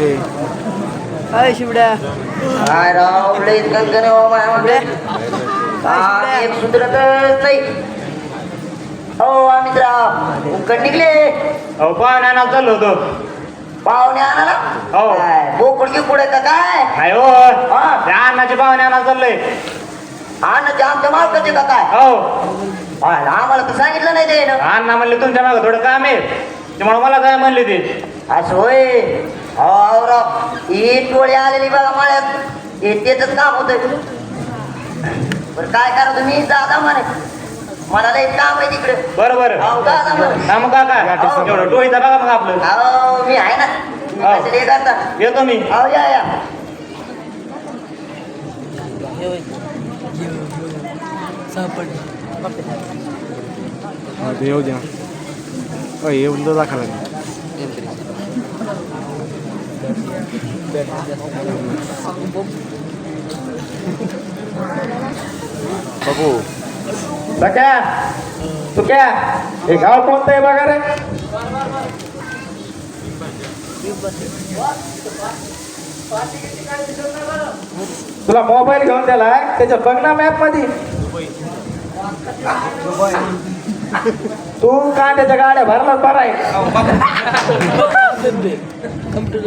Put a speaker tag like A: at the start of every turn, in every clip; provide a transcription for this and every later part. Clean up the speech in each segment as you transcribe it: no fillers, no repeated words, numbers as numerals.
A: काय शिवड्या
B: काय राव लई गणगण हो मायामध्ये एक सुधरतच नाही. हो अमितराव उकड निघले.
C: अहो पाहुण्याला चाललो होतो.
B: पाहुणे आणाला
C: हो.
B: बोकुडकी पुढे का काय
C: काय हो
B: हा.
C: त्या अण्णाच्या पाहुण्याला चाललंय.
B: आणाचे आमच्या मालकाचे का काय
C: हो
B: आम्हाला तर सांगितलं नाही ते
C: अण्णा म्हणले तुमच्या मागं थोडं काम आहे त्यामुळे मला काय म्हणले ते.
B: असं होय. हो राव ही टोळी आलेली बघा माळ्यात तेच काम होत. बरं काय करा तुम्ही दादा म्हणे मला लई काम आहे तिकडे.
C: बरोबर
B: हो दादा म्हणे
C: ना मग काका एवढं टोळीचा बघा मग आपलं.
B: हो मी आहे ना
C: हो.
B: तुम्ही कसं करता.
C: येतो मी.
B: हो या या
D: येऊ द्या येऊन तर दाखवा
C: बघू सख्या सुक्या हे गाव कोणतं आहे बघा रे. तुला मोबाईल घेऊन दिलाय त्याच्यात बघ ना मॅप मध्ये. तू कांद्याच्या गाड्या भरला बरा आहे.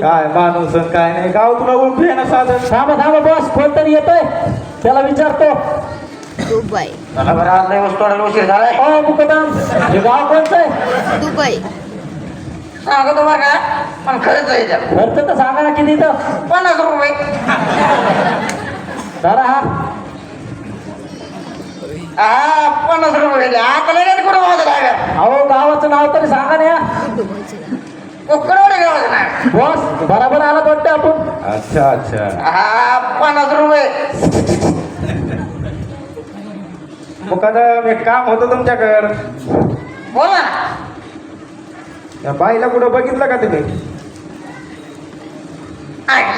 C: काय माणूस आणि काय नाही गाव तुला ओळखू आहे ना साधन.
A: थांबा थांबा बॉस कोण तरी येतोय त्याला विचारतो.
E: दुबई
B: चला बरं आज लई वस्तू उशीर झालाय.
A: हो मुकदम हे गाव कोणतं आहे.
E: दुबई
B: सांगतो बघा पण खरंच आहे त्याला
A: खर्च तर सांगा ना किती तर
B: 50 रुपये.
A: जरा
B: हा 50 रुपये आता लगेच कुठं वाजत आहे
A: अहो गावाचं नाव तरी सांगा ना या.
B: उकडवडे गावाचं नाही.
A: बॉस बराबर आला वाटतं आपण.
C: अच्छा अच्छा
B: हा 50 रुपये.
C: मुकादम एक काम होतं तुमच्याकडं.
B: बोला ना.
C: या बाईला कुठं बघितलं का तुम्ही.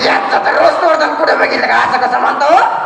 B: याचा तर रोज तोडताना कुठे बघितलं का असं कसं म्हणतो.